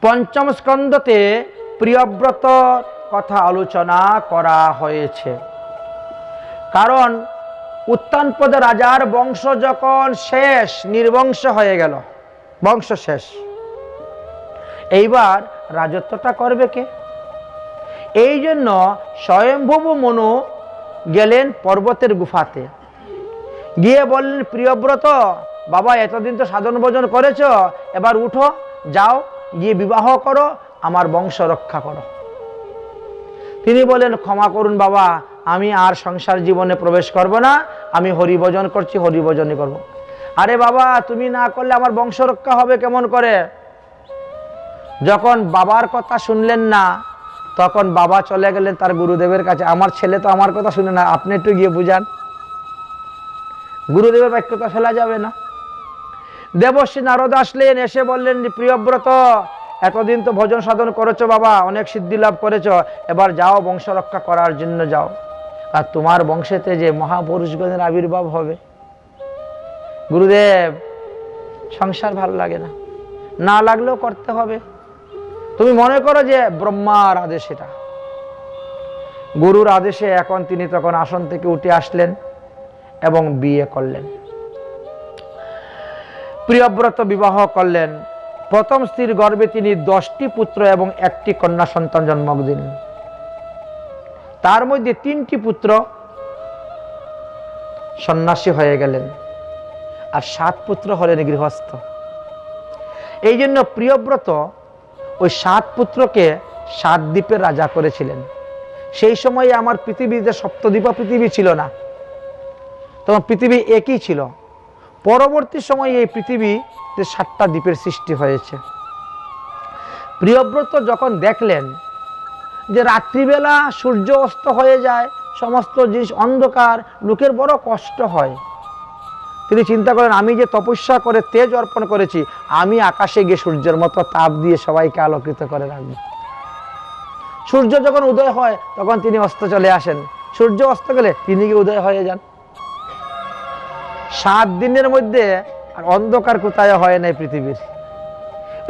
পঞ্চম স্কন্ধতে প্রিয়ব্রত কথা আলোচনা করা হয়েছে। কারণ উত্তানপদ রাজার বংশ যখন শেষ, নির্বংশ হয়ে গেল, বংশ শেষ, এইবার রাজত্বটা করবে কে? এই জন্য স্বয়ংভূ মনু গেলেন পর্বতের গুফাতে, গিয়ে বললেন, প্রিয়ব্রত বাবা, এতদিন তো সাধন ভোজন করেছ, এবার উঠো, যাও গিয়ে বিবাহ করো, আমার বংশ রক্ষা করো। তিনি বলেন, ক্ষমা করুন বাবা, আমি আর সংসার জীবনে প্রবেশ করব না, আমি হরিভজন করছি, হরিভজনই করব। আরে বাবা, তুমি না করলে আমার বংশ রক্ষা হবে কেমন করে? যখন বাবার কথা শুনলেন না, তখন বাবা চলে গেলেন তার গুরুদেবের কাছে, আমার ছেলে তো আমার কথা শুনে না, আপনি একটু গিয়ে বুঝান। গুরুদেবের বাক্যতা ফেলা যাবে না। দেবশ্রী নারদ আসলেন, এসে বললেন, প্রিয়ব্রত এতদিন তো ভজন সাধন করেছো বাবা, অনেক সিদ্ধি লাভ করেছো, এবার যাও বংশ রক্ষা করার জন্য যাও, আর তোমার বংশেতে যে মহাপুরুষগণের আবির্ভাব হবে। গুরুদেব, সংসার ভালো লাগে না, না লাগলেও করতে হবে, তুমি মনে করো যে ব্রহ্মার আদেশ এটা। গুরুর আদেশে এখন তিনি তখন আসন থেকে উঠে আসলেন এবং বিয়ে করলেন। প্রিয়ব্রত বিবাহ করলেন। প্রথম স্ত্রীর গর্ভে তিনি 10টি পুত্র এবং 1টি কন্যা সন্তান জন্ম দিন। তার মধ্যে 3টি পুত্র সন্ন্যাসী হয়ে গেলেন, আর 7 পুত্র হলেন গৃহস্থ। এই জন্য প্রিয়ব্রত ওই 7 পুত্রকে 7 দ্বীপের রাজা করেছিলেন। সেই সময়ে আমার পৃথিবীতে সপ্তদ্বীপা পৃথিবী ছিল না, তখন পৃথিবী একই ছিল। পরবর্তী সময়ে এই পৃথিবীতে 7টা দ্বীপের সৃষ্টি হয়েছে। প্রিয়ব্রত যখন দেখলেন যে রাত্রিবেলা সূর্য অস্ত হয়ে যায়, সমস্ত জিনিস অন্ধকার, লোকের বড় কষ্ট হয়, তিনি চিন্তা করেন, আমি যে তপস্যা করে তেজ অর্পণ করেছি, আমি আকাশে গিয়ে সূর্যের মতো তাপ দিয়ে সবাইকে আলোকিত করে রাখবো। সূর্য যখন উদয় হয় তখন তিনি অস্ত চলে আসেন, সূর্য অস্ত গেলে তিনি গিয়ে উদয় হয়ে যান। 7 দিনের মধ্যে আর অন্ধকার কোথায় হয় নাই পৃথিবীর।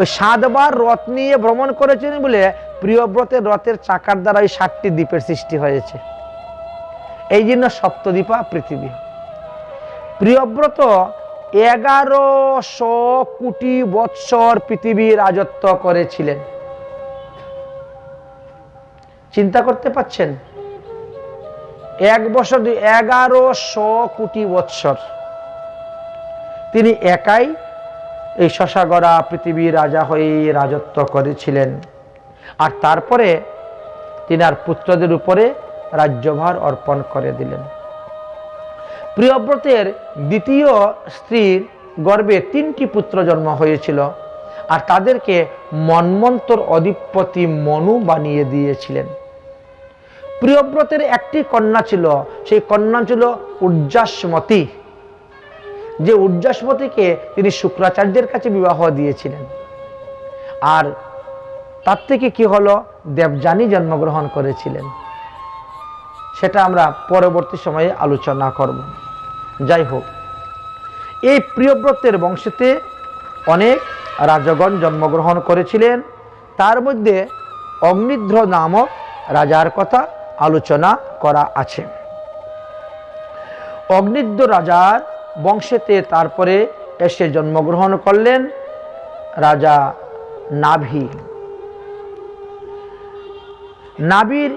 ওই 7 বার রথ নিয়ে ভ্রমণ করেছেন বলে প্রিয়ব্রতের রথের চাকার দ্বারা ওই 7টি দ্বীপের সৃষ্টি হয়েছে। এই জন্য সপ্তদ্বীপা পৃথিবী। প্রিয়ব্রত 1100 কোটি বৎসর পৃথিবীর রাজত্ব করেছিলেন। চিন্তা করতে পারছেন? 1 বছর 1100 কোটি বৎসর তিনি একাই এই শশাগড়া পৃথিবীর রাজা হয়ে রাজত্ব করেছিলেন। আর তারপরে তিনি আর পুত্রদের উপরে রাজ্যভার অর্পণ করে দিলেন। প্রিয়ব্রতের দ্বিতীয় স্ত্রীর গর্ভে 3টি পুত্র জন্ম হয়েছিল, আর তাদেরকে মন্বন্তর অধিপতি মনু বানিয়ে দিয়েছিলেন। প্রিয়ব্রতের 1টি কন্যা ছিল, সেই কন্যা ছিল উজ্জাসমতী, যে উজ্জাসমতীকে তিনি শুক্রাচার্যের কাছে বিবাহ দিয়েছিলেন। আর তার থেকে কি হলো, দেবযানী জন্মগ্রহণ করেছিলেন, সেটা আমরা পরবর্তী সময়ে আলোচনা করব। যাই হোক, এই প্রিয়ব্রতের বংশেতে অনেক রাজগণ জন্মগ্রহণ করেছিলেন। তার মধ্যে অগ্নিধ্র নামক রাজার কথা আলোচনা করা আছে। অগ্নিধ্র রাজার বংশেতে তারপরে এসে জন্মগ্রহণ করলেন রাজা নাভি। নাভির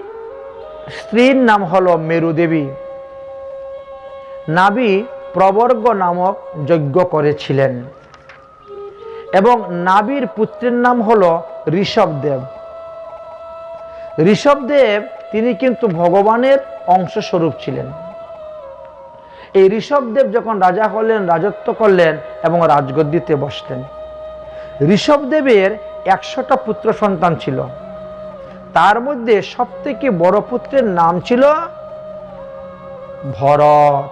স্ত্রীর নাম হলো মেরুদেবী। নাভি প্রবর্গ নামক যজ্ঞ করেছিলেন এবং নাভির পুত্রের নাম হলো ঋষভদেব। ঋষভদেব তিনি কিন্তু ভগবানের অংশস্বরূপ ছিলেন। এই ঋষভদেব যখন রাজা হলেন, রাজত্ব করলেন এবং রাজগদ্দিতে বসলেন। ঋষভদেবের 100টা পুত্র সন্তান ছিল, তার মধ্যে সবথেকে বড় পুত্রের নাম ছিল ভরত,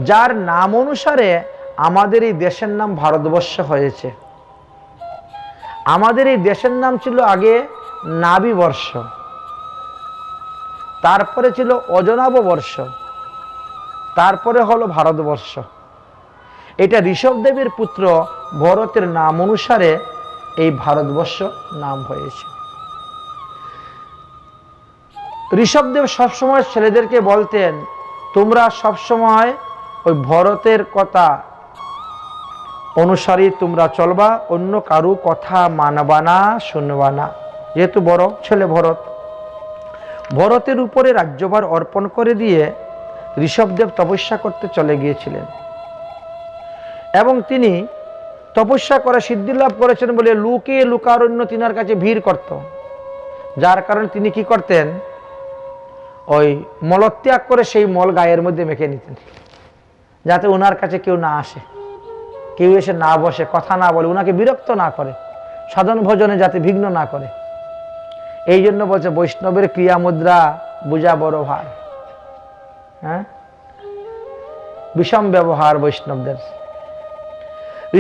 যার নাম অনুসারে আমাদের এই দেশের নাম ভারতবর্ষ হয়েছে। আমাদের এই দেশের নাম ছিল আগে নাভিবর্ষ, তারপরে ছিল অজনাভ বর্ষ, তারপরে হলো ভারতবর্ষ। এটা ঋষভদেবের পুত্র ভরতের নাম অনুসারে এই ভারতবর্ষ নাম হয়েছে। ঋষভদেব সবসময় ছেলেদেরকে বলতেন, তোমরা সবসময় ওই ভরতের কথা অনুসারে তোমরা চলবা, অন্য কারো কথা মানবা না, শুনবা না। যেহেতু বড় ছেলে ভরত, ভরতের উপরে রাজ্যভার অর্পণ করে দিয়ে ঋষভদেব তপস্যা করতে চলে গিয়েছিলেন এবং তিনি তপস্যা করে সিদ্ধি লাভ করেছেন বলে লুকে লুকারণ্য তিনার কাছে ভিড় করত, যার কারণে তিনি কি করতেন, ওই মলত্যাগ করে সেই মল গায়ের মধ্যে মেখে নিতেন, যাতে ওনার কাছে কেউ না আসে, কেউ এসে না বসে, কথা না বলে, ওনাকে বিরক্ত না করে, সাধন ভজনে যাতে বিঘ্ন না করে। এই জন্য বলছে বৈষ্ণবের ক্রিয়া মুদ্রা বুঝা বড় ভার। হ্যাঁ, বিষম ব্যবহার বৈষ্ণবদের।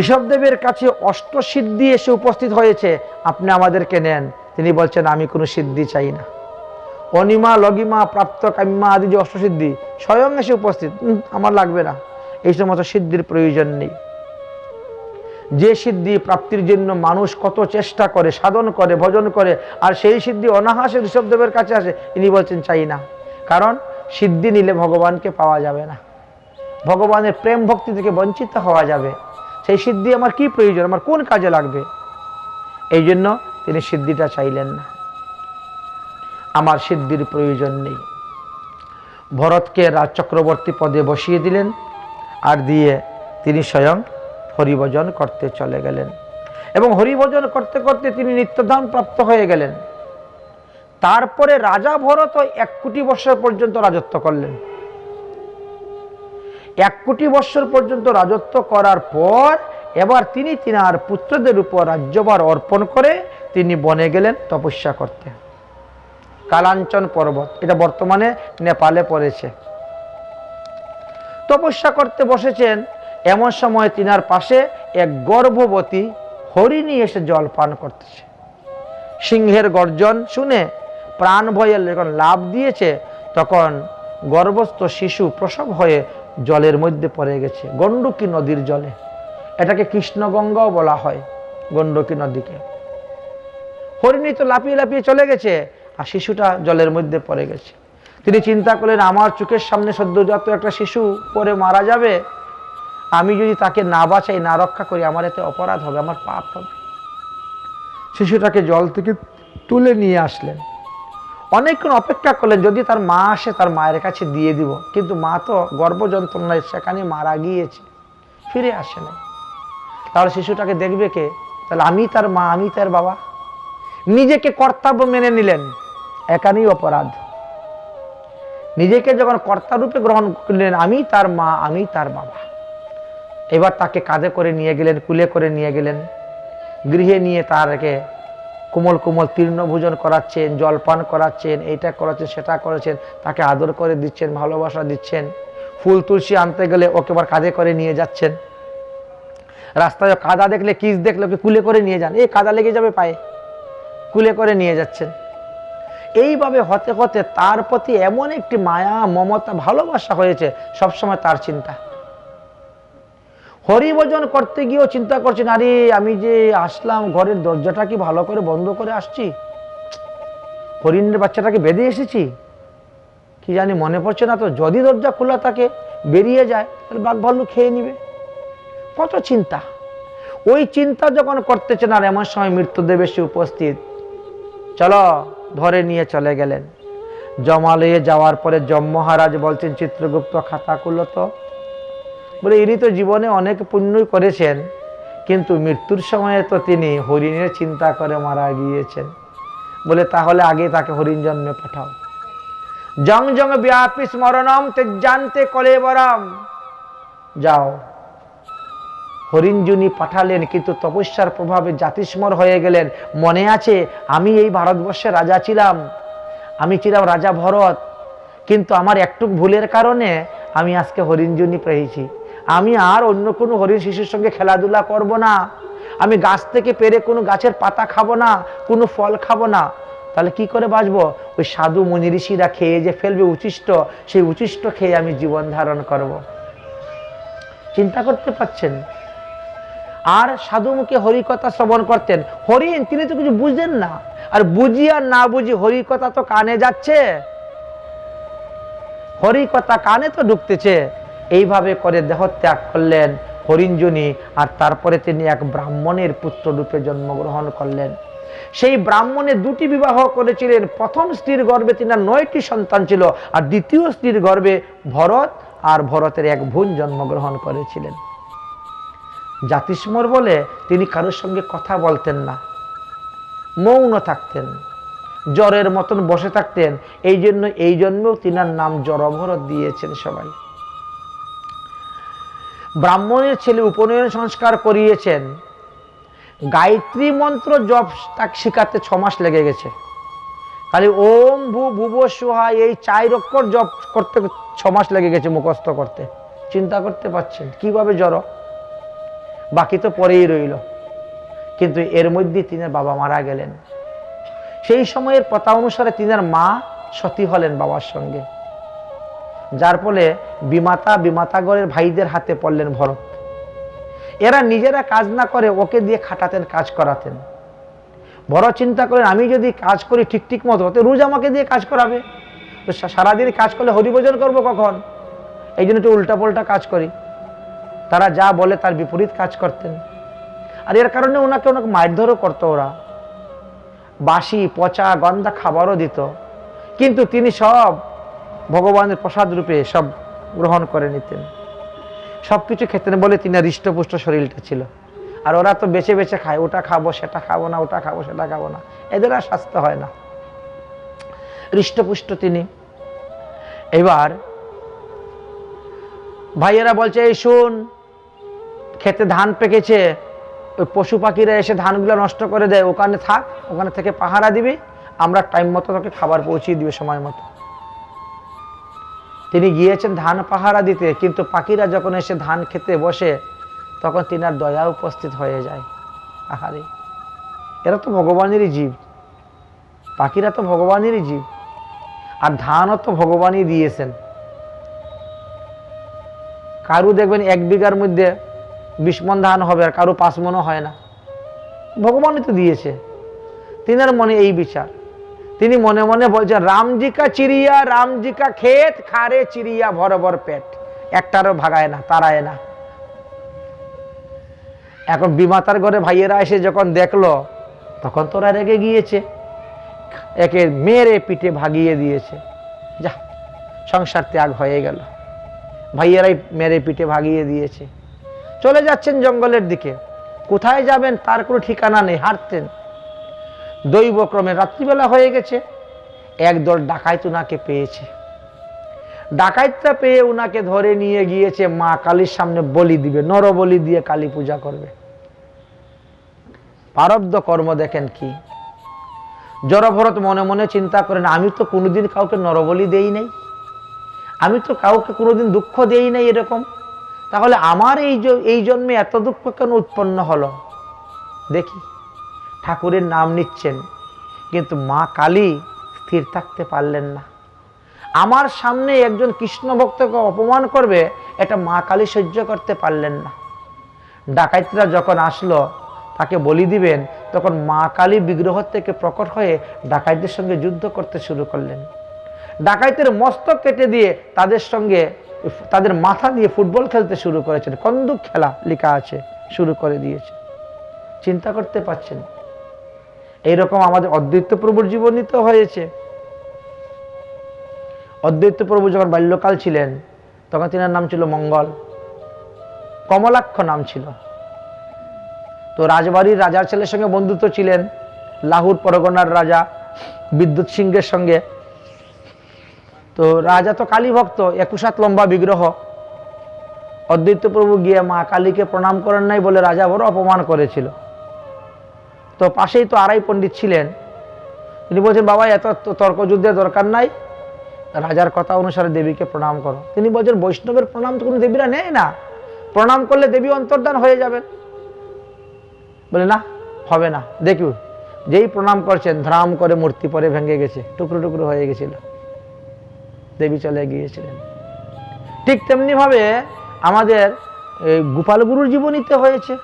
ঋষভদেবের কাছে অষ্টসিদ্ধি এসে উপস্থিত হয়েছে, আপনি আমাদেরকে নেন। তিনি বলছেন, আমি কোনো সিদ্ধি চাই না। অনিমা, লগিমা, প্রাপ্ত, কাম্যা আদি যে অষ্টসিদ্ধি স্বয়ং এসে উপস্থিত, আমার লাগবে না, এই সমস্ত সিদ্ধির প্রয়োজন নেই। যে সিদ্ধি প্রাপ্তির জন্য মানুষ কত চেষ্টা করে, সাধন করে, ভজন করে, আর সেই সিদ্ধি অনাহাসে ঋষভদেবের কাছে আসে, ইনি বলছেন চাই না। কারণ সিদ্ধি নিলে ভগবানকে পাওয়া যাবে না, ভগবানের প্রেম ভক্তি থেকে বঞ্চিত হওয়া যাবে। সেই সিদ্ধি আমার কি প্রয়োজন, আমার কোন কাজে লাগবে? এই জন্য তিনি সিদ্ধিটা চাইলেন না, আমার সিদ্ধির প্রয়োজন নেই। ভরতকে রাজ চক্রবর্তী পদে বসিয়ে দিলেন, আর দিয়ে তিনি স্বয়ং হরিভজন করতে চলে গেলেন এবং হরিভজন করতে করতে তিনি নিত্যধাম প্রাপ্ত হয়ে গেলেন। তারপরে রাজা ভরত 1 কোটি বৎসর পর্যন্ত রাজত্ব করলেন। 1 কোটি বৎসর পর্যন্ত রাজত্ব করার পর এবার তিনি তিনার পুত্রদের উপর রাজ্যভার অর্পণ করে তিনি বনে গেলেন তপস্যা করতে। কালাঞ্চন পর্বত, এটা বর্তমানে নেপালে পড়েছে। তপস্যা করতে বসেছেন, এমন সময় তিনার পাশে এক গর্ভবতী হরিণী এসে জল পান করতেছে। সিংহের গর্জন শুনে প্রাণ ভয়ে যখন লাফ দিয়েছে, তখন গর্ভস্থ শিশু প্রসব হয়ে জলের মধ্যে পড়ে গেছে, গণ্ডকী নদীর জলে। এটাকে কৃষ্ণগঙ্গাও বলা হয়, গণ্ডকী নদীকে। হরিণী তো লাফিয়ে লাফিয়ে চলে গেছে, আর শিশুটা জলের মধ্যে পড়ে গেছে। তিনি চিন্তা করলেন, আমার চোখের সামনে সদ্যজাত একটা শিশু পরে মারা যাবে, আমি যদি তাকে না বাঁচাই, না রক্ষা করি, আমার এতে অপরাধ হবে, আমার পাপ হবে। শিশুটাকে জল থেকে তুলে নিয়ে আসলেন। অনেকক্ষণ অপেক্ষা করলেন, যদি তার মা আসে তার মায়ের কাছে দিয়ে দিব, কিন্তু মা তো গর্ভযন্ত্রণায় সেখানে মারা গিয়েছে, ফিরে আসে না। তাহলে শিশুটাকে দেখবে কে? তাহলে আমি তার মা, আমি তার বাবা। নিজেকে কর্তব্য মেনে নিলেন, এখানেই অপরাধ। নিজেকে যখন কর্তারূপে গ্রহণ করলেন, আমি তার মা, আমি তার বাবা। এবার তাকে কাঁধে করে নিয়ে গেলেন, কুলে করে নিয়ে গেলেন, গৃহে নিয়ে তারকে কোমল কোমল তৃণভোজন করাচ্ছেন, জলপান করাচ্ছেন, এইটা করাচ্ছেন, সেটা করেছেন, তাকে আদর করে দিচ্ছেন, ভালোবাসা দিচ্ছেন। ফুল তুলসী আনতে গেলে ওকে আবার কাঁধে করে নিয়ে যাচ্ছেন। রাস্তায় কাদা দেখলে, কিস দেখলে ওকে কুলে করে নিয়ে যান, এই কাদা লেগে যাবে পায়ে, কুলে করে নিয়ে যাচ্ছেন। এইভাবে হতে হতে তার প্রতি এমন একটি মায়া, মমতা, ভালোবাসা হয়েছে, সবসময় তার চিন্তা। হরিভজন করতে গিয়েও চিন্তা করছেন, আরে আমি যে আসলাম, ঘরের দরজাটা কি ভালো করে বন্ধ করে আসছি, হরিণের বাচ্চাটাকে বেঁধে এসেছি, কি জানি মনে পড়ছে না তো, যদি দরজা খোলা থাকে বেরিয়ে যায় তাহলে বাঘ ভাল্লুক খেয়ে নিবে। কত চিন্তা। ওই চিন্তা যখন করতেছেন, আর এমন সময় মৃত্যুদেব এসে উপস্থিত, চলো, ধরে নিয়ে চলে গেলেন। জমালয়ে যাওয়ার পরে যম মহারাজ বলছেন, চিত্রগুপ্ত খাতা খুলো তো। বলে, ইনি তো জীবনে অনেক পুণ্যই করেছেন, কিন্তু মৃত্যুর সময়ে তো তিনি হরিণের চিন্তা করে মারা গিয়েছেন। বলে, তাহলে আগে তাকে হরিণ জন্মে পাঠাও। জং জং ব্যাপী স্মরণম তেজান্তে কলেবরম। যাও। হরিণ যিনি পাঠালেন, কিন্তু তপস্যার প্রভাবে জাতিস্মর হয়ে গেলেন। মনে আছে, আমি এই ভারতবর্ষের রাজা ছিলাম, আমি ছিলাম রাজা ভরত, কিন্তু আমার একটু ভুলের কারণে আমি আজকে হরিণ যিনি পেয়েছি। আমি আর অন্য কোনো হরিণ শিশুর সঙ্গে খেলাধুলা করব না, আমি গাছ থেকে পেরে কোনো গাছের পাতা খাবো না, কোনো ফল খাবো না। তাহলে কি করে বাঁচবো? ওই সাধু মুনি ঋষিরা খেয়ে যে ফেলবে উচ্ছিষ্ট, সেই উচ্ছিষ্ট খেয়ে আমি জীবন ধারণ করব। চিন্তা করতে পারছেন? আর সাধুমুখে হরিকথা শ্রবণ করতেন। হরিণ তিনি তো কিছু বুঝলেন না, আর বুঝি আর না বুঝি হরিকথা তো কানে যাচ্ছে, হরিকথা কানে তো ঢুকতেছে। এইভাবে করে দেহত্যাগ করলেন হরিঞ্জনী, আর তারপরে তিনি এক ব্রাহ্মণের পুত্র রূপে জন্মগ্রহণ করলেন। সেই ব্রাহ্মণের দুটি বিবাহ করেছিলেন। প্রথম স্ত্রীর গর্ভে তিনার 9টি সন্তান ছিল, আর দ্বিতীয় স্ত্রীর গর্ভে ভরত আর ভরতের এক বোন জন্মগ্রহণ করেছিলেন। জাতিস্মর বলে তিনি কারোর সঙ্গে কথা বলতেন না, মৌন থাকতেন, জ্বরের মতন বসে থাকতেন। এই জন্যও তিনার নাম জড়ভরত দিয়েছেন সবাই। ব্রাহ্মণের ছেলে উপনয়ন সংস্কার করিয়েছেন। গায়ত্রী মন্ত্র জপ তাকে শিখাতে 6 মাস লেগে গেছে। খালি ওম ভূ ভুব সুহা এই 4 অক্ষর জপ করতে 6 মাস লেগে গেছে মুখস্থ করতে। চিন্তা করতে পারছেন কিভাবে জড়ো, বাকি তো পরেই রইল। কিন্তু এর মধ্যে তিনার বাবা মারা গেলেন। সেই সময়ের প্রথা অনুসারে তিনার মা সতী হলেন বাবার সঙ্গে, যার ফলে বিমাতাগরের ভাইদের হাতে পড়লেন ভরত। এরা নিজেরা কাজ না করে ওকে দিয়ে খাটাতেন, কাজ করাতেন। ভরত চিন্তা করেন আমি যদি কাজ করি ঠিক মতো, তো রোজ আমাকে দিয়ে কাজ করাবে, তো সারাদিন কাজ করলে হরিভজন করবো কখন? এই জন্য একটু উল্টা পাল্টা কাজ করি। তারা যা বলে তার বিপরীত কাজ করতেন। আর এর কারণে ওনাকে মারধরও করতো। ওরা বাসি পচা গন্ধা খাবারও দিত, কিন্তু তিনি সব ভগবানের প্রসাদ রূপে সব গ্রহণ করে নিতেন, সবকিছু খেতেন বলে তিনি হৃষ্টপুষ্ট শরীরটা ছিল। আর ওরা তো বেছে বেছে খায়, ওটা খাবো সেটা খাবো না, ওটা খাবো সেটা খাবো না, এদের আর স্বাস্থ্য হয় না, হৃষ্টপুষ্ট তিনি। এবার ভাইয়েরা বলছে এই শুন, খেতে ধান পেকেছে, ওই পশু পাখিরা এসে ধানগুলো নষ্ট করে দেয়, ওখানে থাক, ওখানে থেকে পাহারা দিবি, আমরা টাইম মতো তোকে খাবার পৌঁছিয়ে দিবে সময় মতো। তিনি গিয়েছেন ধান পাহারা দিতে, কিন্তু পাখিরা যখন এসে ধান খেতে বসে তখন তিনার দয়া উপস্থিত হয়ে যায়। আহারে, এরা তো ভগবানেরই জীব, পাখিরা তো ভগবানেরই জীব, আর ধানও তো ভগবানই দিয়েছেন। কারু দেখবেন 1 বিঘার মধ্যে 20 মণ ধান হবে, আর কারো 5 মণও হয় না, ভগবানই তো দিয়েছে। তিনার মনে এই বিচার, তিনি মনে মনে বলছেন রামজি কা চিড়িয়া, রামজি কা ক্ষেত, খারে চিড়িয়া ভর ভর পেট, একটারও ভাগায় না, তারায় না। এখন বিমাতার ঘরে ভাইয়েরা এসে যখন দেখলো, তখন তোরা রেগে গিয়েছে, একে মেরে পিঠে ভাগিয়ে দিয়েছে। যা, সংসার ত্যাগ হয়ে গেল। ভাইয়েরাই মেরে পিঠে ভাগিয়ে দিয়েছে। চলে যাচ্ছেন জঙ্গলের দিকে, কোথায় যাবেন তার কোনো ঠিকানা নেই, হাঁটতেন। দৈবক্রমে রাত্রিবেলা হয়ে গেছে, একদল ডাকাইত উনাকে পেয়েছে। ডাকাইতটা পেয়ে উনাকে ধরে নিয়ে গিয়েছে মা কালীর সামনে বলি দিবে, নরবলি দিয়ে কালী পূজা করবে। প্রারব্ধ কর্ম দেখেন কি। জড়ভরত মনে মনে চিন্তা করেন আমি তো কোনোদিন কাউকে নরবলি দেই নাই, আমি তো কাউকে কোনোদিন দুঃখ দেই নাই এরকম, তাহলে আমার এই জন্মে এত দুঃখ কেন উৎপন্ন হলো? দেখি। ঠাকুরের নাম নিচ্ছেন, কিন্তু মা কালী স্থির থাকতে পারলেন না। আমার সামনে একজন কৃষ্ণ ভক্তকে অপমান করবে, এটা মা কালী সহ্য করতে পারলেন না। ডাকাইতরা যখন আসলো তাকে বলি দিবেন, তখন মা কালী বিগ্রহ থেকে প্রকট হয়ে ডাকাইতদের সঙ্গে যুদ্ধ করতে শুরু করলেন। ডাকাইতের মস্তক কেটে দিয়ে তাদের সঙ্গে, তাদের মাথা দিয়ে ফুটবল খেলতে শুরু করেছেন, কন্দুক খেলা লেখা আছে, শুরু করে দিয়েছে। চিন্তা করতে পারছেন? এইরকম আমাদের অদ্বৈত প্রভুর জীবনীতে হয়েছে। অদ্বৈত প্রভু যখন বাল্যকাল ছিলেন তখন তিনার নাম ছিল মঙ্গল, কমলাক্ষ নাম ছিল। তো রাজবাড়ির রাজার ছেলের সঙ্গে বন্ধুত্ব ছিলেন, লাহুর পরগনার রাজা বিদ্যুৎ সিংহের সঙ্গে। তো রাজা তো কালী ভক্ত, 21 হাত লম্বা বিগ্রহ। অদ্বৈত প্রভু গিয়ে মা কালীকে প্রণাম করেন নাই বলে রাজা বড় অপমান করেছিল। তো পাশেই তো আড়াই পণ্ডিত ছিলেন, তিনি বলছেন বাবা এত তর্ক যুদ্ধের দরকার নাই, রাজার কথা অনুসারে দেবীকে প্রণাম করো। তিনি বলছেন বৈষ্ণবের প্রণাম তো কোনো দেবীরা নেয় না, প্রণাম করলে দেবী অন্তর্ধান হয়ে যাবেন। বলে না, হবে না। দেখুন, যেই প্রণাম করছেন ধ্রাম করে মূর্তি পরে ভেঙে গেছে, টুকরো টুকরো হয়ে গেছিল, দেবী চলে গিয়েছিলেন। ঠিক তেমনি ভাবে আমাদের গোপাল গুরুর জীবনীতে হয়েছে।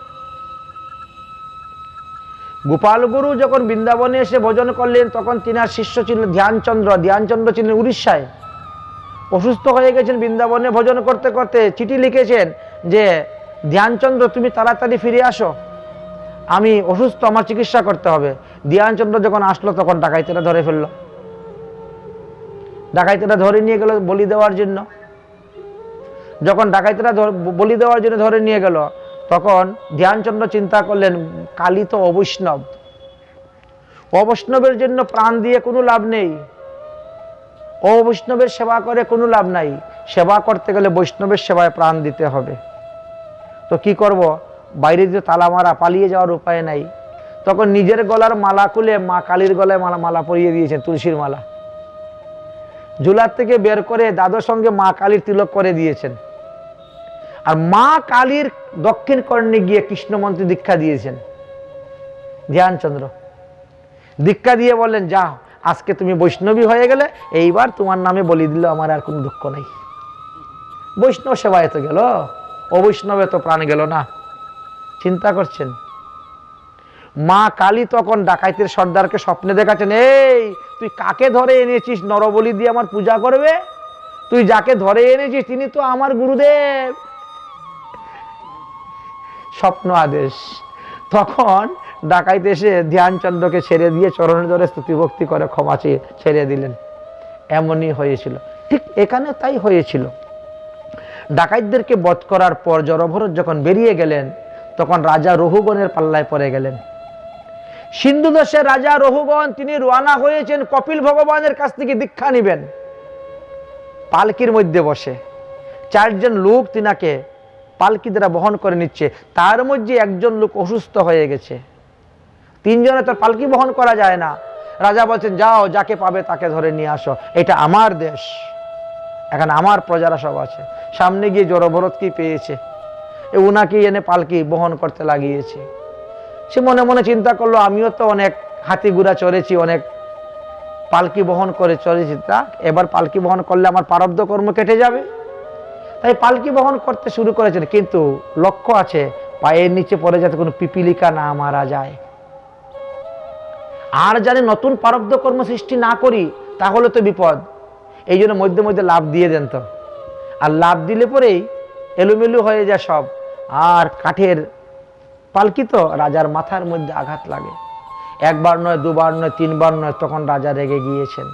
গোপাল গুরু যখন বৃন্দাবনে এসে ভজন করলেন, তখন তিনার শিষ্য ছিলেন ধ্যানচন্দ্র। ধ্যানচন্দ্র ছিলেন উড়িষ্যায়, অসুস্থ হয়ে গেছেন। বৃন্দাবনে ভজন করতে করতে চিঠি লিখেছেন যে, ধ্যানচন্দ্র তুমি তাড়াতাড়ি ফিরে আসো, আমি অসুস্থ, আমার চিকিৎসা করতে হবে। ধ্যানচন্দ্র যখন আসলো, তখন ডাকাইতেরা ধরে ফেললো। ডাকাইতেরা ধরে নিয়ে গেল বলি দেওয়ার জন্য। যখন ডাকাইতেরা বলি দেওয়ার জন্য ধরে নিয়ে গেল, তখন ধ্যানচন্দ্র চিন্তা করলেন, কালী তো অবৈষ্ণব, অবৈষ্ণবের জন্য প্রাণ দিয়ে কোনো লাভ নেই, অবৈষ্ণবের সেবা করে কোনো লাভ নাই, সেবা করতে গেলে বৈষ্ণবের সেবায় প্রাণ দিতে হবে। তো কি করব, বাইরে দিয়ে তালা মারা, পালিয়ে যাওয়ার উপায় নাই। তখন নিজের গলার মালা খুলে মা কালীর গলায় মালা পরিয়ে দিয়েছেন, তুলসীর মালা। ঝুলার থেকে বের করে দাদুর সঙ্গে মা কালীর তিলক করে দিয়েছেন। আর মা কালীর দক্ষিণ কর্ণে গিয়ে কৃষ্ণ মন্ত্রে দীক্ষা দিয়েছেন। ধ্যানচন্দ্র দীক্ষা দিয়ে বললেন, যাও, আজকে তুমি বৈষ্ণবী হয়ে গেলে, এইবার তোমার নামে বলি দিল, আমার আর কোনো দুঃখ নেই। বৈষ্ণব সেবায় তো গেল, অবৈষ্ণবে তো প্রাণ গেল না। চিন্তা করছেন। মা কালী তখন ডাকাইতের সর্দারকে স্বপ্নে দেখাচ্ছেন, এই তুই কাকে ধরে এনেছিস নরবলি দিয়ে আমার পূজা করবে? তুই যাকে ধরে এনেছিস তিনি তো আমার গুরুদেব। স্বপ্ন আদেশ। তখন ডাকাইতে এসে ধ্যানচন্দ্রকে ছেড়ে দিয়ে চরণে ধরে স্তুতি ভক্তি করে ক্ষমা চেয়ে ছেড়ে দিলেন। এমনই হয়েছিল, ঠিক এখানে তাই হয়েছিল। ডাকাইতদেরকে বধ করার পর জড়ভরত যখন বেরিয়ে গেলেন, তখন রাজা রহুগণের পাল্লায় পড়ে গেলেন। সিন্ধু দেশের রাজা রহুগণ তিনি রওনা হয়েছেন কপিল ভগবানের কাছ থেকে দীক্ষা নিবেন। পালকির মধ্যে বসে 4 জন লোক তিনাকে পালকি দ্বারা বহন করে নিচ্ছে। তার মধ্যে একজন লোক অসুস্থ হয়ে গেছে। 3 জনে তো পালকি বহন করা যায় না। রাজা বলছেন, যাও, যাকে পাবে তাকে ধরে নিয়ে আসো, এটা আমার দেশ, এখানে আমার প্রজারা সব আছে। সামনে গিয়ে জড়ভরত কি পেয়েছে, উনাকে এনে পালকি বহন করতে লাগিয়েছে। সে মনে মনে চিন্তা করলো, আমিও তো অনেক হাতি ঘোড়া চড়েছি, অনেক পালকি বহন করে চলেছি, তা এবার পালকি বহন করলে আমার প্রারব্ধ কর্ম কেটে যাবে। তাই পালকি বহন করতে শুরু করেছেন, কিন্তু লক্ষ্য আছে পায়ের নিচে পড়ে যাতে কোনো পিপিলিকা না মারা যায়। আর জানি নতুন প্রারব্ধ কর্ম সৃষ্টি না করি, তাহলে তো বিপদ। এই জন্য মধ্যে মধ্যে লাভ দিয়ে দেন। তো আর লাভ দিলে পরেই এলোমেলো হয়ে যায় সব। আর কাঠের পালকি তো রাজার মাথার মধ্যে আঘাত লাগে। 1 বার নয়, 2 বার নয়, 3 বার নয়, তখন রাজা রেগে গিয়েছেন।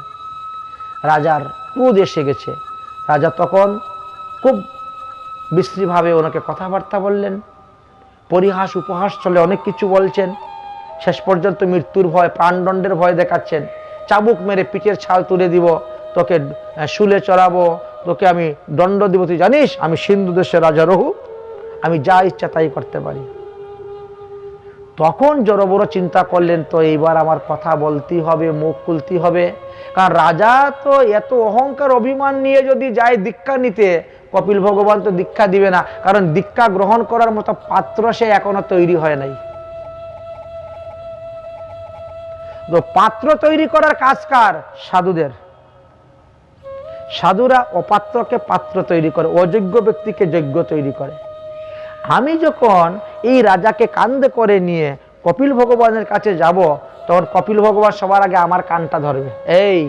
রাজার ক্রোধ এসে গেছে। রাজা তখন খুব বিশ্রীভাবে ওনাকে কথাবার্তা বললেন, পরিহাস উপহাস চলে, অনেক কিছু বলছেন। শেষ পর্যন্ত মৃত্যুর ভয়, প্রাণদণ্ডের ভয় দেখাচ্ছেন। চাবুক মেরে পিঠের ছাল তুলে দিব, তোকে শুলে চড়াবো, তোকে আমি দণ্ড দিব, তুই জানিস আমি সিন্ধু দেশের রাজা রহু, আমি যা ইচ্ছা তাই করতে পারি। তখন জড়বড় চিন্তা করলেন, তো এইবার আমার কথা বলতেই হবে, মুখ খুলতেই হবে। কারণ রাজা তো এত অহংকার অভিমান নিয়ে যদি যায় দীক্ষা নিতে, কপিল ভগবান তো দীক্ষা দিবে না, কারণ দীক্ষা গ্রহণ করার মতো পাত্র সে এখনো তৈরি হয় নাই। তো পাত্র তৈরি করার কাজ কার? সাধুদের। সাধুরা অপাত্রকে পাত্র তৈরি করে, অযোগ্য ব্যক্তিকে যোগ্য তৈরি করে। আমি যখন এই রাজাকে কান্দে করে নিয়ে কপিল ভগবানের কাছে যাব, তখন কপিল ভগবান সবার আগে আমার কানটা ধরবে। এই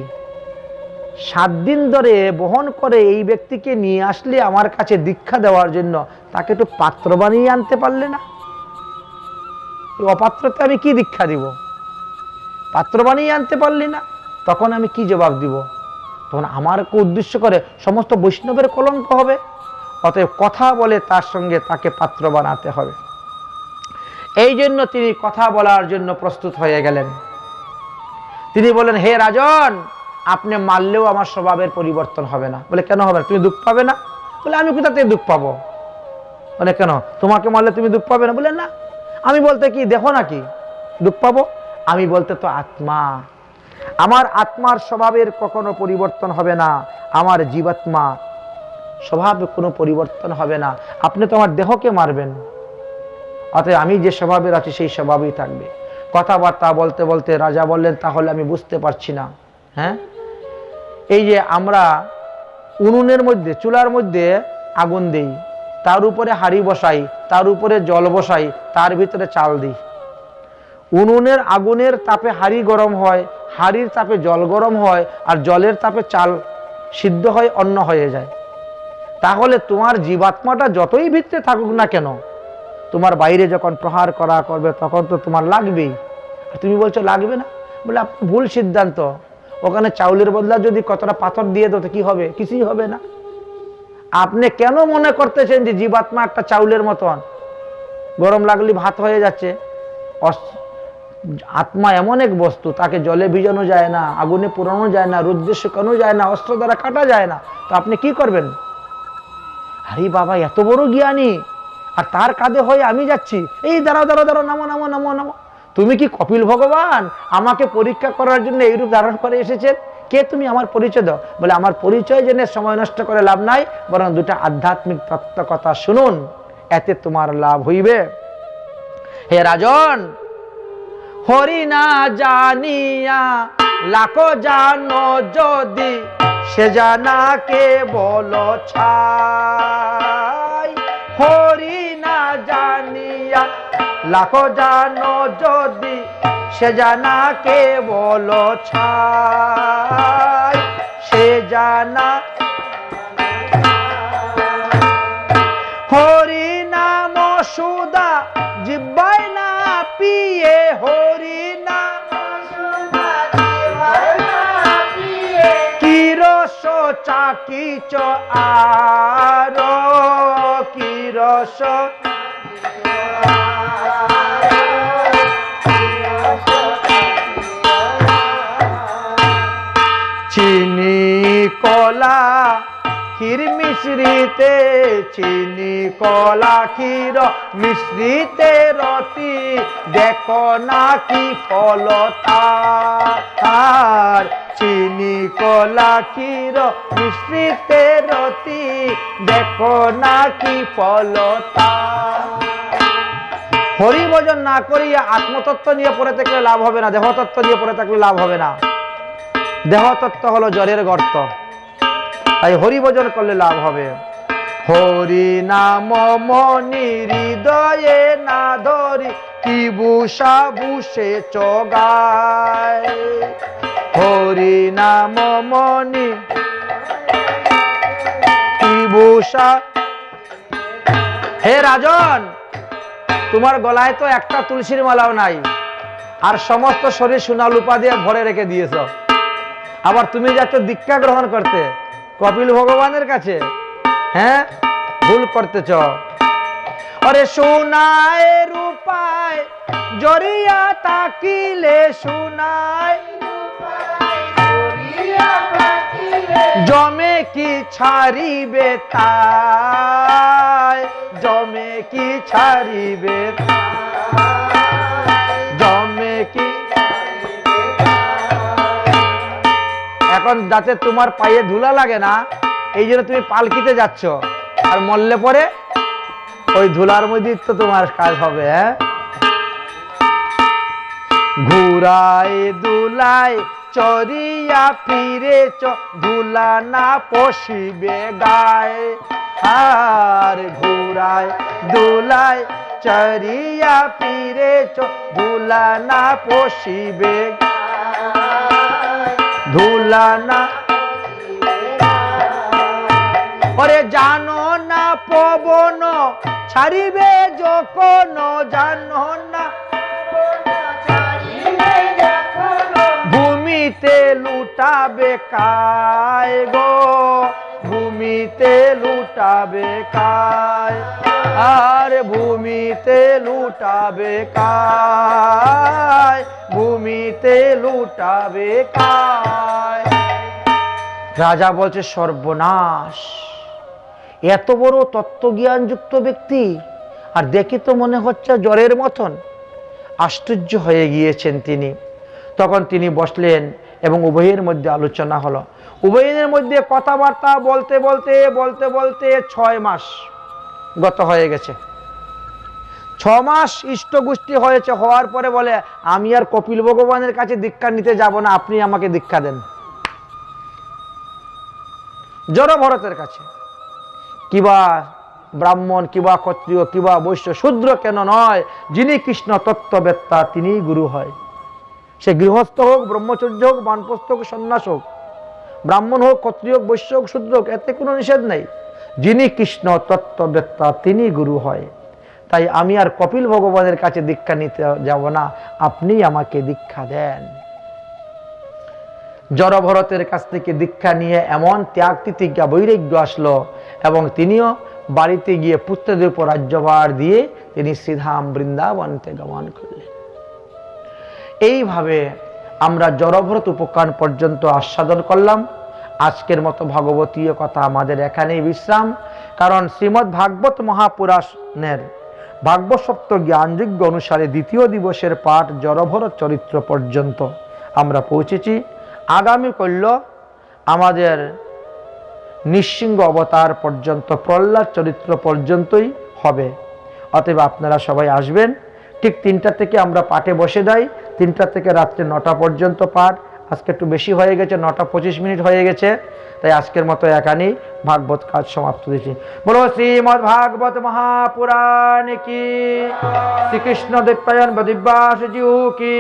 7 দিন ধরে বহন করে এই ব্যক্তিকে নিয়ে আসলে আমার কাছে দীক্ষা দেওয়ার জন্য, তাকে একটু পাত্র বানিয়ে আনতে পারলে না? এই অপাত্রতে আমি কি দীক্ষা দিব? পাত্র বানিয়ে আনতে পারলি না, তখন আমি কি জবাব দিব? তখন আমাকে উদ্দেশ্য করে সমস্ত বৈষ্ণবের কলঙ্ক হবে। অতএব কথা বলে তার সঙ্গে তাকে পাত্র বানাতে হবে। এই জন্য তিনি কথা বলার জন্য প্রস্তুত হয়ে গেলেন। তিনি বলেন, হে রাজন, আপনি মারলেও আমার স্বভাবের পরিবর্তন হবে না। বলে, কেন হবে না? তুমি দুঃখ পাবে না? বলে, আমি কোথা থেকে দুঃখ পাবো? বলে, কেন? তোমাকে মারলে তুমি দুঃখ পাবে না? বলে, না, আমি বলতে কি দেখো নাকি দুঃখ পাবো? আমি বলতে তো আত্মা, আমার আত্মার স্বভাবের কখনো পরিবর্তন হবে না। আমার জীবাত্মা স্বভাবে কোনো পরিবর্তন হবে না। আপনি তো আমার দেহকে মারবেন, অতএব আমি যে স্বভাবের আছি সেই স্বভাবেই থাকবে। কথাবার্তা বলতে বলতে রাজা বললেন, তাহলে আমি বুঝতে পারছি না। হ্যাঁ, এই যে আমরা উনুনের মধ্যে, চুলার মধ্যে আগুন দেই, তার উপরে হাঁড়ি বসাই, তার উপরে জল বসাই, তার ভিতরে চাল দিই। উনুনের আগুনের তাপে হাঁড়ি গরম হয়, হাঁড়ির তাপে জল গরম হয়, আর জলের তাপে চাল সিদ্ধ হয়, অন্ন হয়ে যায়। তাহলে তোমার জীবাত্মাটা যতই ভিতরে থাকুক না কেন, তোমার বাইরে যখন প্রহার করা করবে তখন তো তোমার লাগবেই। তুমি বলছো লাগবে না, বলে আপনি ভুল সিদ্ধান্ত। ওখানে চাউলের বদলা যদি কতটা পাথর দিয়ে দাও তো কি হবে? কিছুই হবে না। আপনি কেন মনে করতেছেন যে জীবাত্মা একটা চাউলের মতন, গরম লাগলে ভাত হয়ে যাচ্ছে? আত্মা এমন এক বস্তু, তাকে জলে ভিজানো যায় না, আগুনে পোড়ানো যায় না, রোদ্রে শুকানো যায় না, অস্ত্র দ্বারা কাটা যায় না। তো আপনি কি করবেন? আরে বাবা, এত বড় জ্ঞানী, আর তার কাঁধে হয়ে আমি যাচ্ছি, এই দাঁড়াও দাঁড়াও দাঁড়াও, নামো নামো নামো নামো। তুমি কি কপিল ভগবান? আমাকে পরীক্ষা করার জন্য এইরূপ ধারণ করে এসেছেন? কে তুমি? আমার পরিচয় দাও। বলে আমার পরিচয় জেনে সময় নষ্ট করে লাভ নাই, বরং দুটা আধ্যাত্মিক তত্ত্ব কথা শুনুন, এতে তোমার লাভ হইবে। হে রাজন, হরি না জানিয়া লাখো জানো যদি, সে জানাকে বলো ছাই। হরি না জানিয়া লাখো জানো যদি, সে জানাকে বলো ছাই। সে জানা হরি নাম সুদা জিব্বায় না পিয়ে, হরি নাম কি রস চাকিচ আর, কি রস চিনি কলা ক্ষীর মিশ্রিতে, চিনি কলা ক্ষীর মিশ্রিতে রতি, দেখো না কি ফল তার। চিনি কলা ক্ষীর মিশ্রিতে রতি, দেখো না কি ফল তার। হরি ভজন না করিয়া আত্মতত্ত্ব নিয়ে পড়ে থাকলে লাভ হবে না, দেহতত্ত্ব নিয়ে পড়ে থাকলে লাভ হবে না। দেহতত্ত্ব হলো জলের গর্ত, তাই হরি ভজন করলে লাভ হবে। হরি নাম মনি হৃদয়ে না ধরি, কি বুষা বুষে চগায়। হরি নাম মনি কি বুষা। হে রাজন, তোমার গলায় তো একটা তুলসীর মালাও নাই, আর সমস্ত শরীর সোনা লুপা দিয়ে ভরে রেখে দিয়েছ। আবার তুমি যাচ্ছ দীক্ষা গ্রহণ করতে কপিল ভগবানের কাছে, হ্যাঁ, ভুল করতেছ। আরে সোনায় রূপায় জরিয়া তাকিলে, সোনায় জমে কি ছাড়িবে তাই, জমে কি ছাড়িবে, জমে কি। এখন যাতে তোমার পায়ে ধুলা লাগে না, এই জন্য তুমি পালকিতে যাচ্ছ, আর মরলে পরে ওই ধুলার মধ্যে তো তোমার কাজ হবে। হ্যাঁ, ঘুরাই দুলাই চরিয়া ফিরেছ, ধুলা না পশিবে গায়ে। আর ঘুরাই দুলাই চরিয়া ফিরেছ, ধুলা না পশিবে, ধুলা না। ওরে জানো না পবন ছাড়িবে যখন, জানো না ভূমিতে লুটাবে কায় গো, ভূমিতে লুটাবে কায়। আর ভূমিতে লুটাবে কায়, ভূমিতে লুটাবে কায়। রাজা বলছে সর্বনাশ, এত বড় তত্ত্বজ্ঞান যুক্ত ব্যক্তি, আর দেখি তো মনে হচ্ছে জ্বরের মতন। আশ্চর্য হয়ে গিয়েছেন তিনি। তখন তিনি বসলেন এবং উভয়ের মধ্যে আলোচনা হলো। উভয়ের মধ্যে কথাবার্তা বলতে বলতে বলতে বলতে 6 মাস গত হয়ে গেছে। 6 মাস ইষ্ট গোষ্ঠী হয়েছে। হওয়ার পরে বলে, আমি আর কপিল ভগবানের কাছে দীক্ষা নিতে যাব না, আপনি আমাকে দীক্ষা দেন। জড় ভরতের কাছে। কিবা ব্রাহ্মণ কিবা ক্ষত্রিয় কিবা বৈশ্য শূদ্র কেন নয়, যিনি কৃষ্ণ তত্ত্ববেত্তা তিনিই গুরু হয়। সে গৃহস্থ হোক, ব্রহ্মচর্য হোক, বানপ্রস্থ হোক, সন্ন্যাস হোক, ব্রাহ্মণ হোক, ক্ষত্রিয় হোক, বৈশ্য হোক, শূদ্র হোক, এতে কোনো নিষেধ নেই। যিনি কৃষ্ণ তত্ত্ববেত্তা তিনি গুরু হয়। তাই আমি আর কপিল ভগবানের কাছে দীক্ষা নিতে যাব না, আপনি আমাকে দীক্ষা দেন। জড়ভরতের কাছ থেকে দীক্ষা নিয়ে এমন ত্যাগ তিতিজ্ঞা বৈরাগ্য আসলো এবং তিনিও বাড়িতে গিয়ে পুত্রদের উপর রাজ্যভার দিয়ে তিনি শ্রীধাম বৃন্দাবনতে গমন করলেন। এইভাবে আমরা জড়ভরত উপকার পর্যন্ত আস্বাদন করলাম। আজকের মতো ভাগবতীয় কথা আমাদের এখানেই বিশ্রাম, কারণ শ্রীমদ্ ভাগবত মহাপুরাণের ভাগবত সপ্ত জ্ঞানযোগ্য অনুসারে দ্বিতীয় দিবসের পাঠ জড়ভরত চরিত্র পর্যন্ত আমরা পৌঁছেছি। আগামী কল্য আমাদের নৃসিংহ অবতার পর্যন্ত, প্রহ্লাদ চরিত্র পর্যন্তই হবে। অতএব আপনারা সবাই আসবেন। ঠিক 3টা থেকে আমরা পাঠে বসে যাই, 3টা থেকে রাত্রে 9টা পর্যন্ত পাঠ। আজকে একটু বেশি হয়ে গেছে, 9টা 25 মিনিট হয়ে গেছে, তাই আজকের মতো এখানেই ভাগবত কাজ সমাপ্ত দিচ্ছি। বলো শ্রীমদ্ ভাগবত মহাপুরাণ কি, শ্রীকৃষ্ণ দেবপায়ন বদিব্যাস জিউ কি,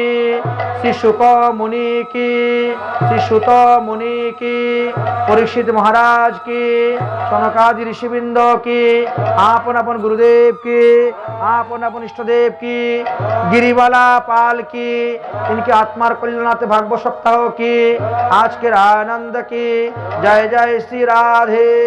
শ্রী শুক মুনি কি, শ্রী সুত মুনি কি, পরীক্ষিত মহারাজ কি, সনকাদি ঋষিবৃন্দ কি, আপন আপন গুরুদেব কি, আপন আপন ইষ্টদেব কি, गिरिवाला पाल की, इनके आत्मार कल्याणार्थ भागवत सप्ताह की, आज के आनंद की। जय जय श्री राधेश्याम।